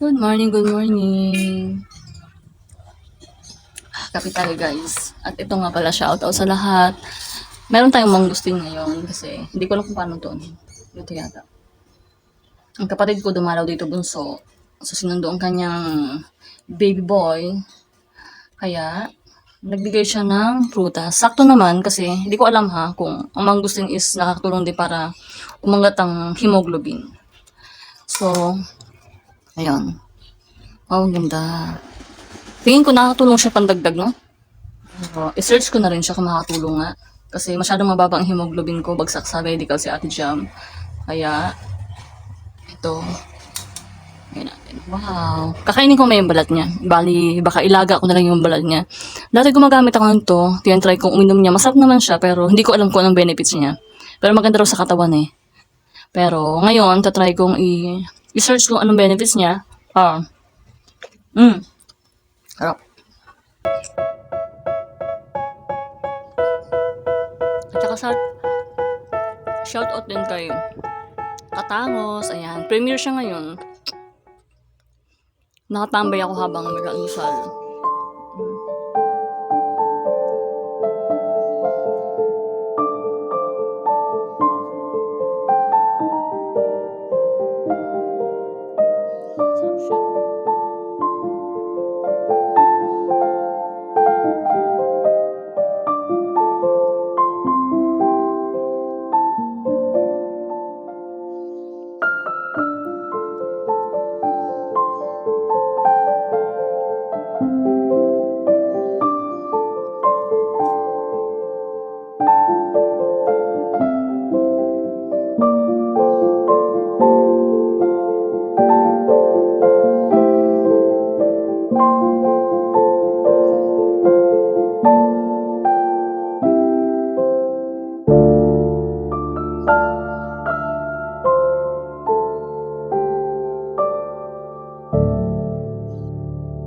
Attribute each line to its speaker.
Speaker 1: Good morning, good morning. Kape tayo guys. At ito nga pala, shoutout sa lahat. Meron tayong mangustin ngayon kasi hindi ko alam kung paano to. Ito yata. Ang kapatid ko dumalaw dito bunso. So sinundo ang kanyang baby boy. Kaya nagbigay siya ng prutas. Sakto naman kasi hindi ko alam ha kung ang mangustin is nakakatulong din para umangat ang hemoglobin. So, ayun. Oh, ang ganda. Tingin ko nakakatulong siya pandagdag, no? I-search ko na rin siya kung makakatulong nga. Kasi masyadong mababa ang hemoglobin ko, bagsak sa medical si Ate Jam. Kaya, ito. Ngayon natin. Wow. Kakainin ko may yung balat niya. Bali, baka ilaga ko na lang yung balat niya. Dati gumagamit ako nito. Try kong uminom niya. Masarap naman siya, pero hindi ko alam kung anong benefits niya. Pero maganda raw sa katawan eh. Pero ngayon, tatry kong i-search kung anong benefits niya. Harap. At saka shoutout din kay Katangos. Ayan. Premiere siya ngayon. Nakatambay ako habang nag-almusal.